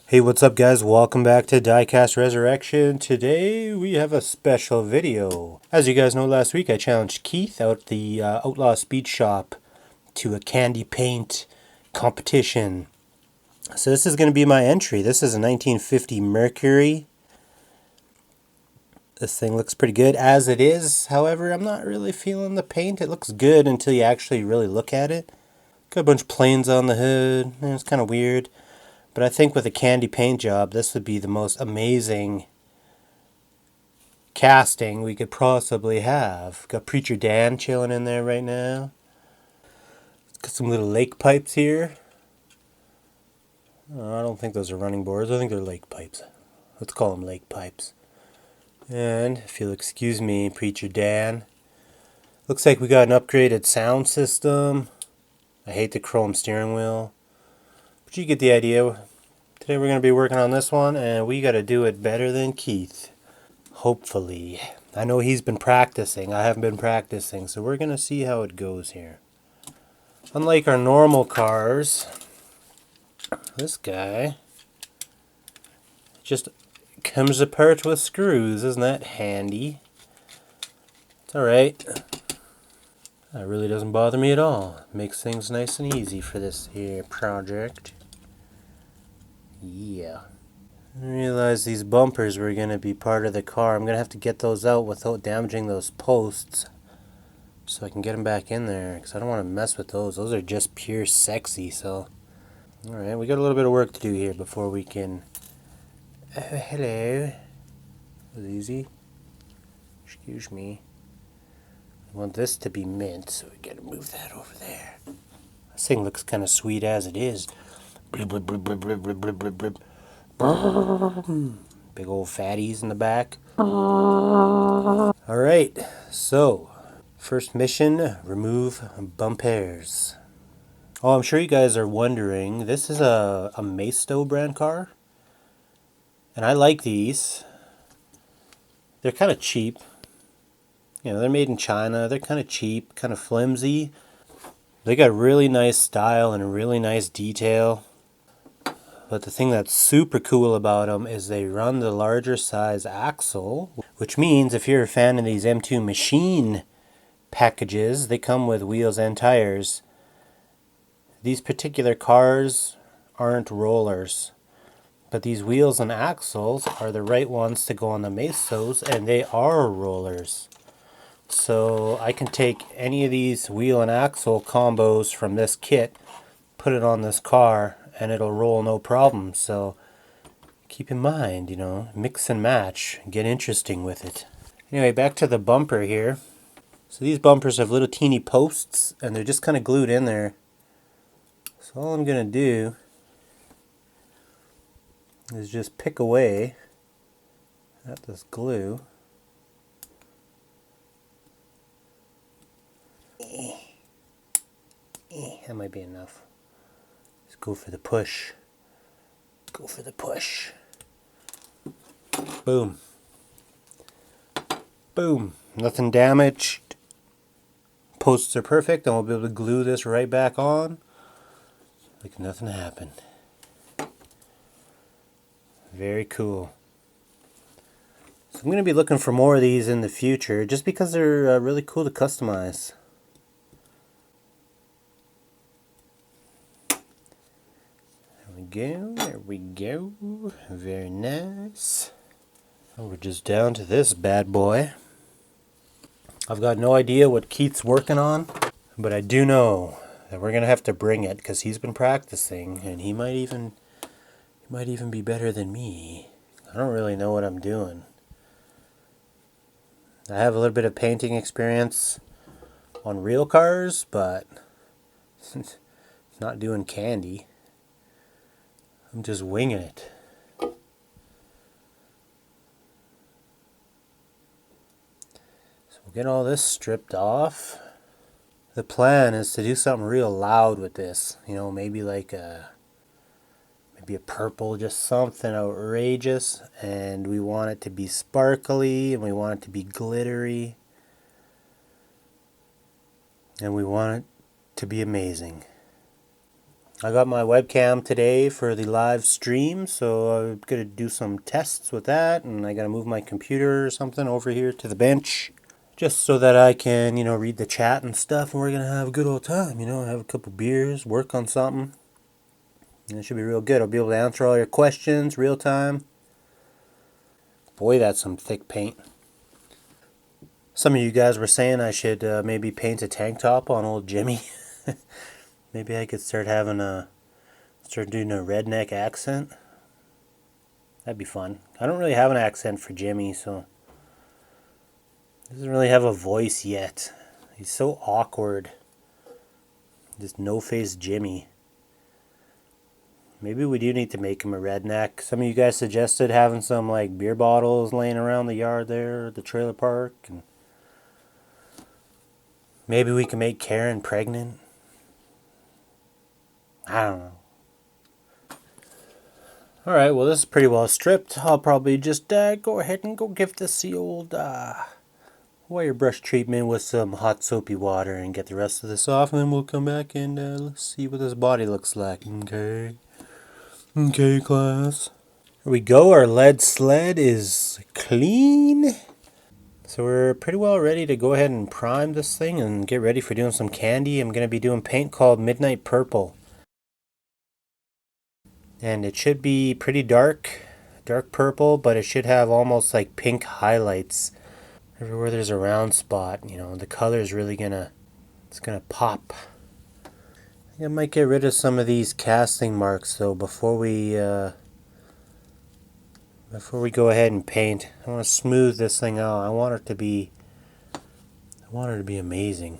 Hey, what's up guys? Welcome back to Diecast Restoration. Today we have a special video. As you guys know, last week I challenged Keith out the Outlaw Speed Shop to a candy paint competition. So this is going to be my entry. This is a 1950 Mercury. This thing looks pretty good as it is. However, I'm not really feeling the paint. It looks good until you actually really look at it. Got a bunch of planes on the hood. It's kind of weird. But I think with a candy paint job, this would be the most amazing casting we could possibly have. Got Preacher Dan chilling in there right now. Got some little lake pipes here. Oh, I don't think those are running boards. I think they're lake pipes. Let's call them lake pipes. And if you'll excuse me, Preacher Dan. Looks like we got an upgraded sound system. I hate the chrome steering wheel. But you get the idea. Today we're going to be working on this one, and we got to do it better than Keith. Hopefully. I know he's been practicing. I haven't been practicing, so we're going to see how it goes here. Unlike our normal cars, this guy just comes apart with screws. Isn't that handy? It's alright. That really doesn't bother me at all. Makes things nice and easy for this here project. Yeah. I realized these bumpers were going to be part of the car. I'm going to have to get those out without damaging those posts so I can get them back in there, because I don't want to mess with those. Those are just pure sexy. So, alright, we got a little bit of work to do here before we can... Oh, hello. That was easy. Excuse me. I want this to be mint, so we got to move that over there. This thing looks kind of sweet as it is. Blib, blib, blib, blib, blib, blib, blib, blib. Big old fatties in the back. Alright, so first mission, remove bumpers. Oh, I'm sure you guys are wondering, this is a Maisto brand car. And I like these. They're kind of cheap. You know, they're made in China. They're kind of cheap, kind of flimsy. They got really nice style and a really nice detail. But the thing that's super cool about them is they run the larger size axle, which means if you're a fan of these M2 machine packages, they come with wheels and tires. These particular cars aren't rollers, but these wheels and axles are the right ones to go on the Maistos, and they are rollers. So I can take any of these wheel and axle combos from this kit, put it on this car, and it'll roll no problem. So keep in mind, you know, mix and match, get interesting with it. Anyway, back to the bumper here. So these bumpers have little teeny posts, and they're just kind of glued in there. So all I'm going to do is just pick away at this glue. That might be enough. Let's go for the push. Go for the push. Boom. Boom. Nothing damaged. Posts are perfect, and we'll be able to glue this right back on like nothing happened. Very cool. So I'm going to be looking for more of these in the future, just because they're really cool to customize. There we go. Very nice. And we're just down to this bad boy. I've got no idea what Keith's working on, but I do know that we're gonna have to bring it because he's been practicing, and he might even be better than me. I don't really know what I'm doing. I have a little bit of painting experience on real cars, but not doing candy. I'm just winging it. So we'll get all this stripped off. The plan is to do something real loud with this. You know, maybe like a purple, just something outrageous. And we want it to be sparkly, and we want it to be glittery. And we want it to be amazing. I got my webcam today for the live stream, so I'm gonna do some tests with that, and I gotta move my computer or something over here to the bench, just so that I can, read the chat and stuff, and we're gonna have a good old time, have a couple beers, work on something, and it should be real good. I'll be able to answer all your questions real time. Boy, that's some thick paint. Some of you guys were saying I should maybe paint a tank top on old Jimmy. Maybe I could start doing a redneck accent. That'd be fun. I don't really have an accent for Jimmy, so he doesn't really have a voice yet. He's so awkward. Just no-face Jimmy. Maybe we do need to make him a redneck. Some of you guys suggested having some like beer bottles laying around the yard there at the trailer park, and maybe we can make Karen pregnant. I don't know. Alright, well this is pretty well stripped. I'll probably just go ahead and go give this the old wire brush treatment with some hot soapy water and get the rest of this off, and then we'll come back and let's see what this body looks like. Okay, class. Here we go, our lead sled is clean. So we're pretty well ready to go ahead and prime this thing and get ready for doing some candy. I'm going to be doing paint called Midnight Purple. And it should be pretty dark purple, but it should have almost like pink highlights. Everywhere there's a round spot, the color is really it's gonna pop. I think I might get rid of some of these casting marks though before we go ahead and paint. I want to smooth this thing out. I want it to be amazing.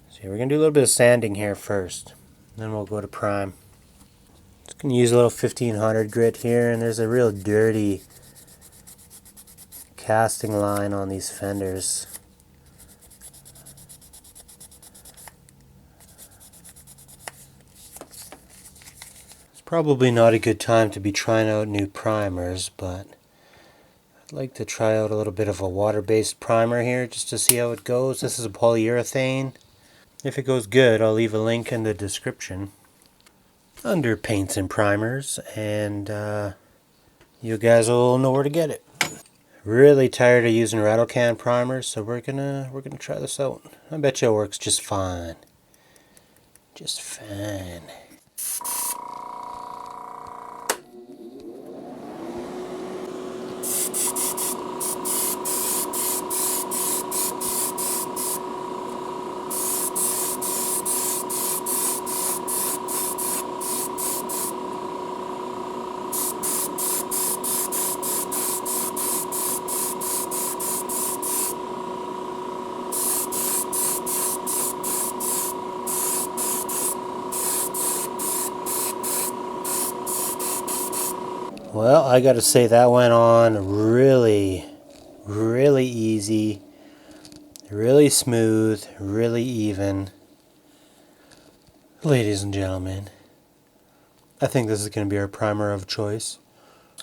So we're gonna do a little bit of sanding here first, then we'll go to prime. Just gonna use a little 1500 grit here, and there's a real dirty casting line on these fenders. It's probably not a good time to be trying out new primers, but I'd like to try out a little bit of a water-based primer here just to see how it goes. This is a polyurethane. If it goes good, I'll leave a link in the description under paints and primers, and you guys will know where to get it. Really tired of using rattle can primers, so we're gonna try this out. I bet you it works just fine. Just fine. Well, I gotta say that went on really, really easy, really smooth, really even. Ladies and gentlemen, I think this is gonna be our primer of choice.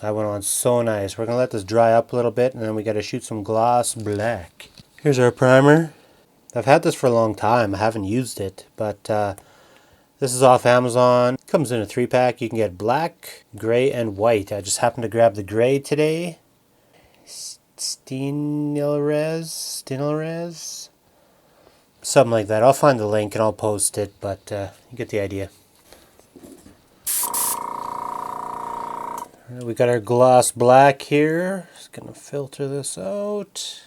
That went on so nice. We're gonna let this dry up a little bit, and then we gotta shoot some gloss black. Here's our primer. I've had this for a long time. I haven't used it, but this is off Amazon. Comes in a 3-pack. You can get black, gray, and white. I just happened to grab the gray today. Stinilres? Something like that. I'll find the link and I'll post it, but you get the idea. We got our gloss black here. Just gonna filter this out.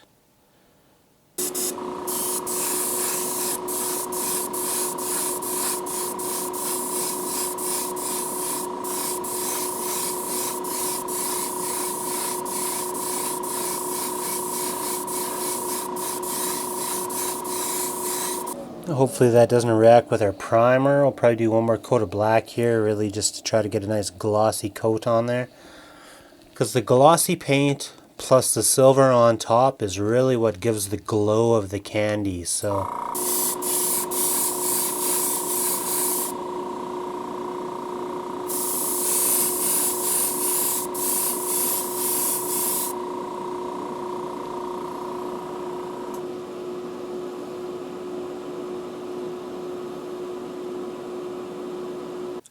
Hopefully that doesn't react with our primer. I'll probably do one more coat of black here, really just to try to get a nice glossy coat on there. Because the glossy paint plus the silver on top is really what gives the glow of the candy. So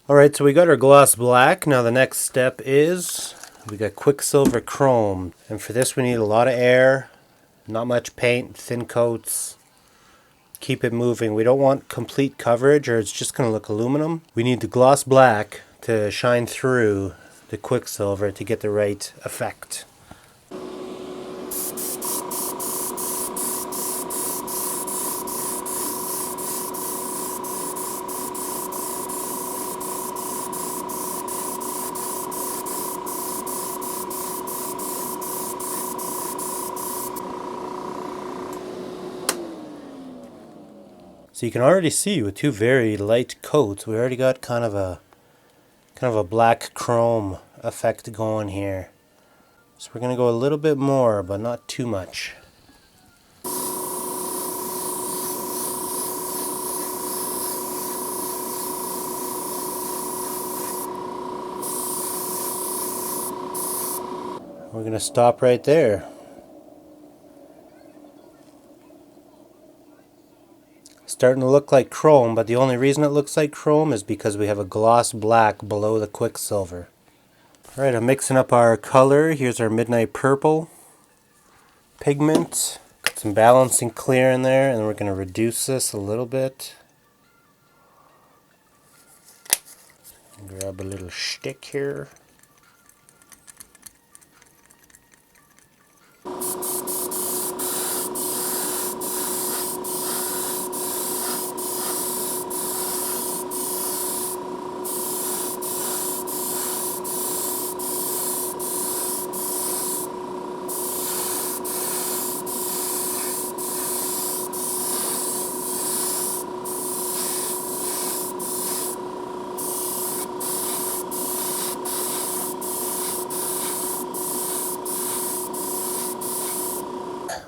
Alright, so we got our gloss black. Now the next step is we got Quicksilver Chrome. And for this we need a lot of air, not much paint, thin coats. Keep it moving. We don't want complete coverage or it's just going to look aluminum. We need the gloss black to shine through the Quicksilver to get the right effect. So you can already see with two very light coats, we already got kind of a black chrome effect going here. So we're going to go a little bit more, but not too much. We're going to stop right there. Starting to look like chrome, but the only reason it looks like chrome is because we have a gloss black below the Quicksilver. Alright, I'm mixing up our color. Here's our Midnight Purple pigment. Got some balancing clear in there, and then we're going to reduce this a little bit. Grab a little stick here.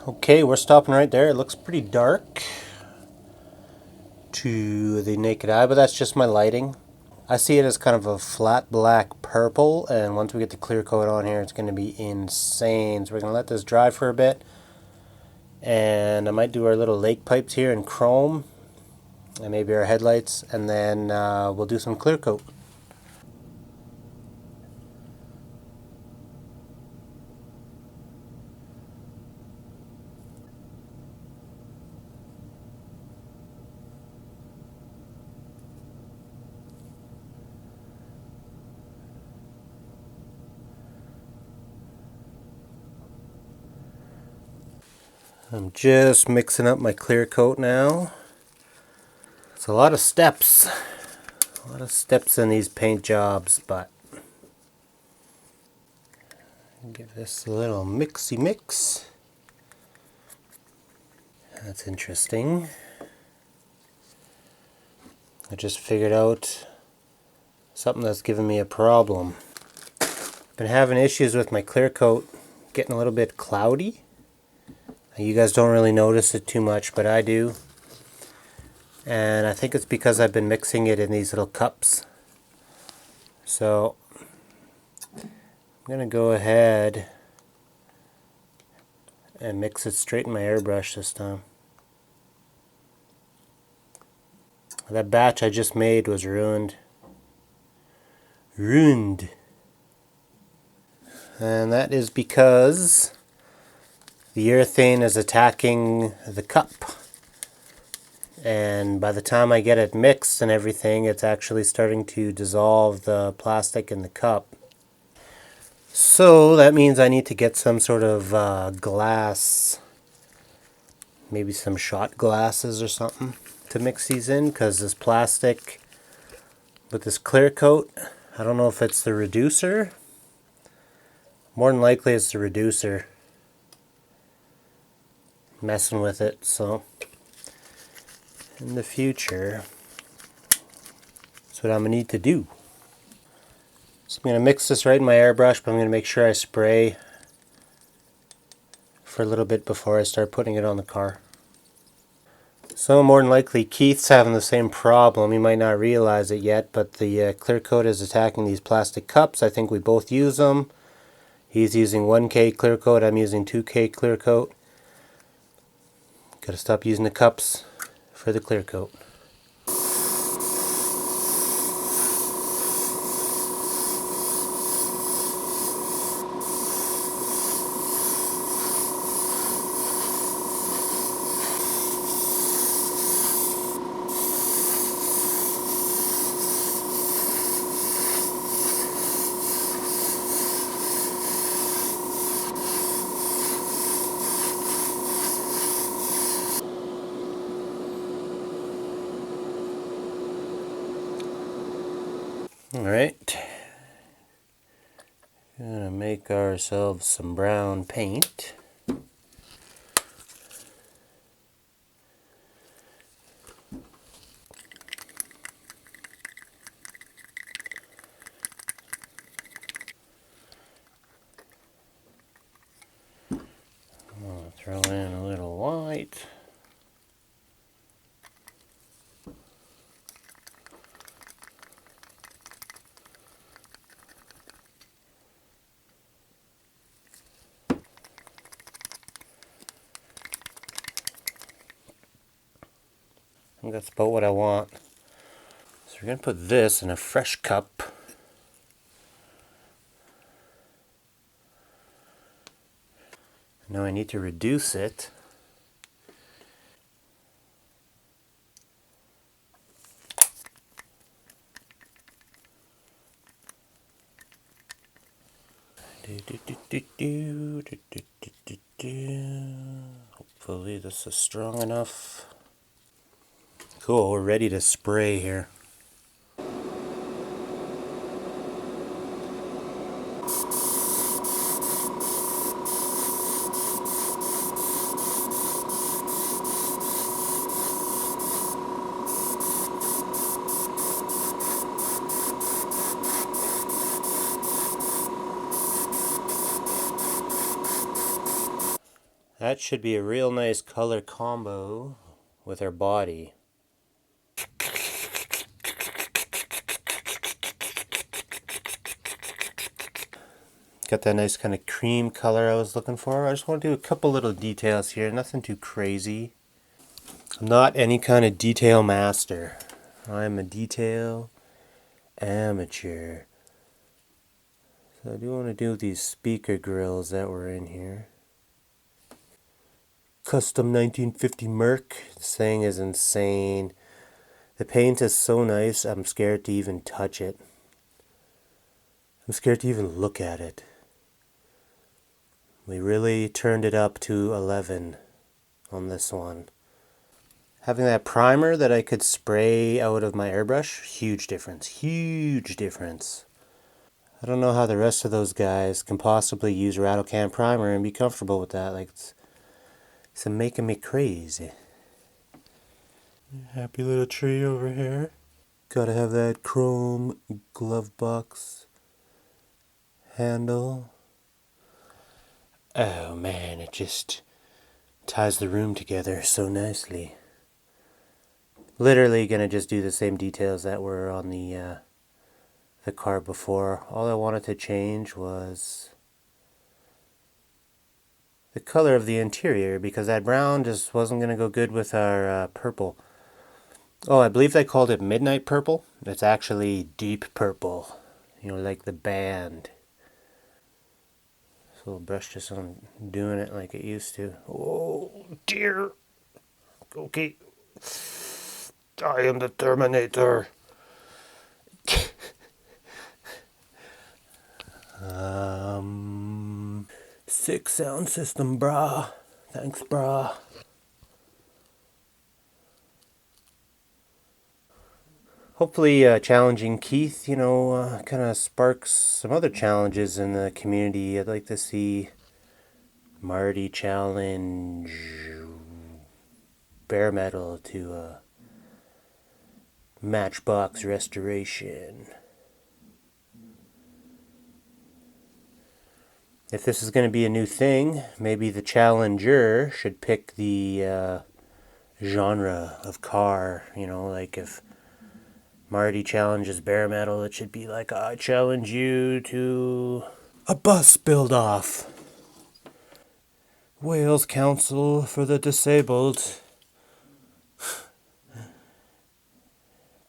Okay, we're stopping right there. It looks pretty dark to the naked eye, but that's just my lighting. I see it as kind of a flat black purple, and once we get the clear coat on here, it's going to be insane. So we're going to let this dry for a bit, and I might do our little lake pipes here in chrome, and maybe our headlights, and then we'll do some clear coat. I'm just mixing up my clear coat now. It's a lot of steps. A lot of steps in these paint jobs, but give this a little mixy mix. That's interesting. I just figured out something that's giving me a problem. I've been having issues with my clear coat getting a little bit cloudy. You guys don't really notice it too much, but I do. And I think it's because I've been mixing it in these little cups. So I'm going to go ahead and mix it straight in my airbrush this time. That batch I just made was ruined. Ruined. And that is because the urethane is attacking the cup. And by the time I get it mixed and everything, it's actually starting to dissolve the plastic in the cup. So that means I need to get some sort of glass, maybe some shot glasses or something to mix these in, because this plastic with this clear coat, I don't know if it's the reducer. More than likely it's the reducer messing with it. So in the future, that's what I'm going to need to do. So I'm going to mix this right in my airbrush, but I'm going to make sure I spray for a little bit before I start putting it on the car. So more than likely Keith's having the same problem. He might not realize it yet, but the clear coat is attacking these plastic cups. I think we both use them. He's using 1K clear coat, I'm using 2K clear coat. Gotta stop using the cups for the clear coat. Alright, gonna make ourselves some brown paint. I'll throw in a little white. I think that's about what I want. So we're going to put this in a fresh cup. Now I need to reduce it. Hopefully this is strong enough. Cool, we're ready to spray here. That should be a real nice color combo with our body. Got that nice kind of cream color I was looking for. I just want to do a couple little details here, nothing too crazy. I'm not any kind of detail master. I'm a detail amateur. So I do want to do these speaker grills that were in here. Custom 1950 Merc. This thing is insane. The paint is so nice, I'm scared to even touch it. I'm scared to even look at it. We really turned it up to 11 on this one. Having that primer that I could spray out of my airbrush, huge difference. Huge difference. I don't know how the rest of those guys can possibly use rattle can primer and be comfortable with that. Like it's making me crazy. Happy little tree over here. Gotta have that chrome glove box handle. Oh man, it just ties the room together so nicely. Literally gonna just do the same details that were on the car before. All I wanted to change was the color of the interior because that brown just wasn't gonna go good with our purple. Oh, I believe they called it midnight purple. It's actually deep purple, you know, like the band. So the brush just isn't doing it like it used to. Oh dear. Okay. I am the Terminator. Sick sound system, brah. Thanks, brah. Hopefully challenging Keith, you know, kind of sparks some other challenges in the community. I'd like to see Marty challenge bare metal to Matchbox Restoration. If this is going to be a new thing, maybe the challenger should pick the genre of car. You know, like if Marty challenges bare metal, it should be like, I challenge you to a bus build-off. Wales Council for the Disabled.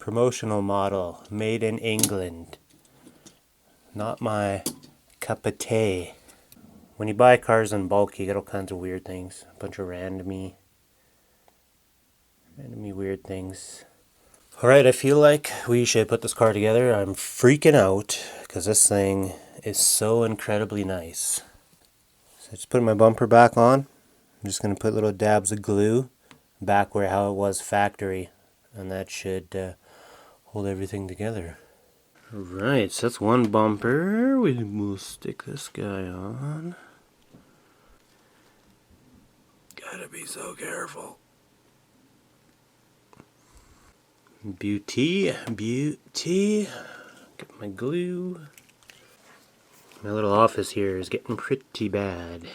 Promotional model, made in England. Not my cup of tea. When you buy cars in bulk, you get all kinds of weird things. A bunch of randomy weird things. Alright, I feel like we should put this car together. I'm freaking out because this thing is so incredibly nice. So I just put my bumper back on. I'm just going to put little dabs of glue back how it was factory. And that should hold everything together. Alright, so that's one bumper. We'll stick this guy on. Gotta be so careful. Beauty, beauty. Get my glue. My little office here is getting pretty bad.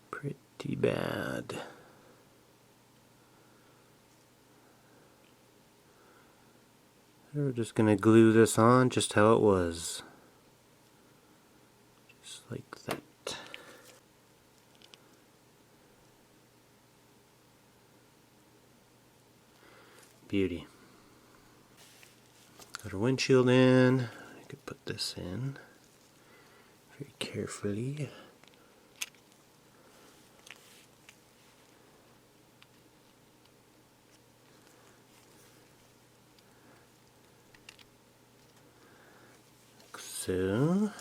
Pretty bad. We're just gonna glue this on just how it was. Just like that. Beauty. Got our windshield in. I could put this in very carefully. Like so.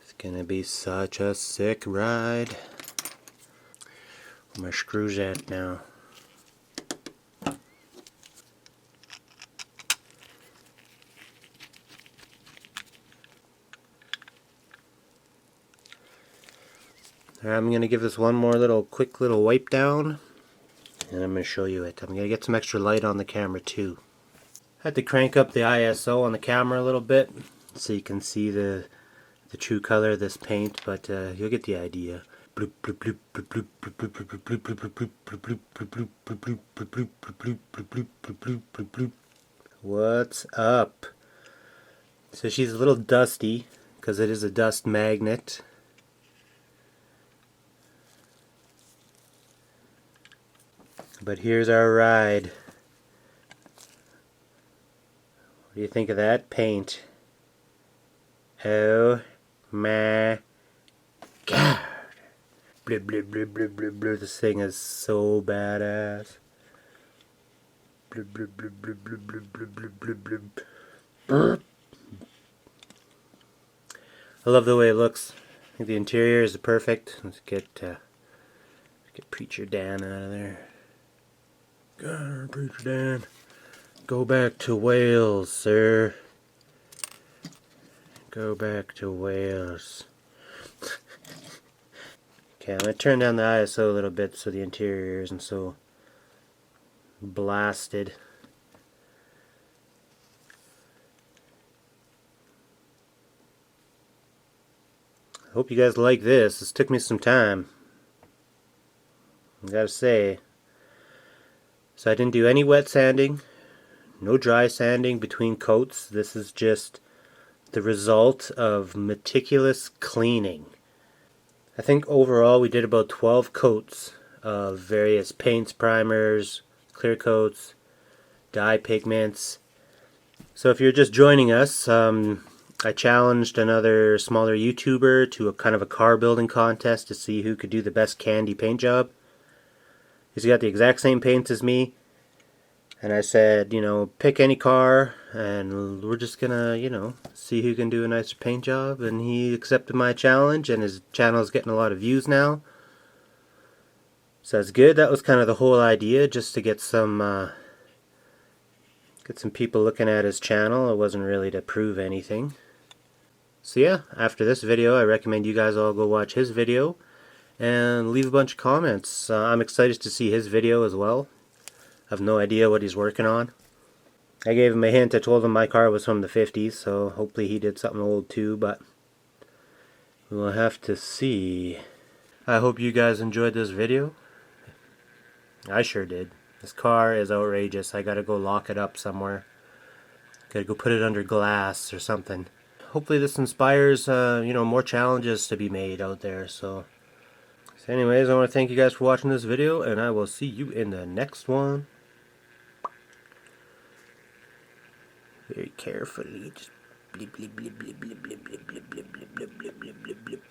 It's gonna be such a sick ride. Where my screws at now? Alright, I'm gonna give this one more quick little wipe down, and I'm gonna show you it. I'm gonna get some extra light on the camera too. I had to crank up the ISO on the camera a little bit so you can see the true color of this paint, but you'll get the idea. What's up? So she's a little dusty because it is a dust magnet. But here's our ride. What do you think of that paint? Oh my god. Blip, blip, blip, blip, blip, blip. This thing is so badass. Blip, blip, blip, blip, blip, blip, blip, blip, blip, blip. Brr. I love the way it looks. I think the interior is perfect. Let's get Preacher Dan out of there. God, Preacher Dan. Go back to Wales, sir. Go back to Wales. Okay, I'm going to turn down the ISO a little bit so the interior isn't so blasted. I hope you guys like this. This took me some time, I gotta say. So I didn't do any wet sanding, no dry sanding between coats. This is just the result of meticulous cleaning. I think overall we did about 12 coats of various paints, primers, clear coats, dye pigments. So if you're just joining us, I challenged another smaller YouTuber to a kind of a car building contest to see who could do the best candy paint job. He's got the exact same paints as me. And I said, you know, pick any car and we're just gonna, you know, see who can do a nicer paint job. And he accepted my challenge and his channel is getting a lot of views now. So that's good. That was kind of the whole idea, just to get some people looking at his channel. It wasn't really to prove anything. So yeah, after this video, I recommend you guys all go watch his video and leave a bunch of comments. I'm excited to see his video as well. I have no idea what he's working on. I gave him a hint. I told him my car was from the 50s, so hopefully he did something old too, but we'll have to see. I hope you guys enjoyed this video. I sure did. This car is outrageous. I gotta go lock it up somewhere. Gotta go put it under glass or something. Hopefully this inspires you know, more challenges to be made out there. So anyways, I want to thank you guys for watching this video, and I will see you in the next one. Very carefully, just blip blip blip blip blip blip blip blip blip blip blip blip blip blip.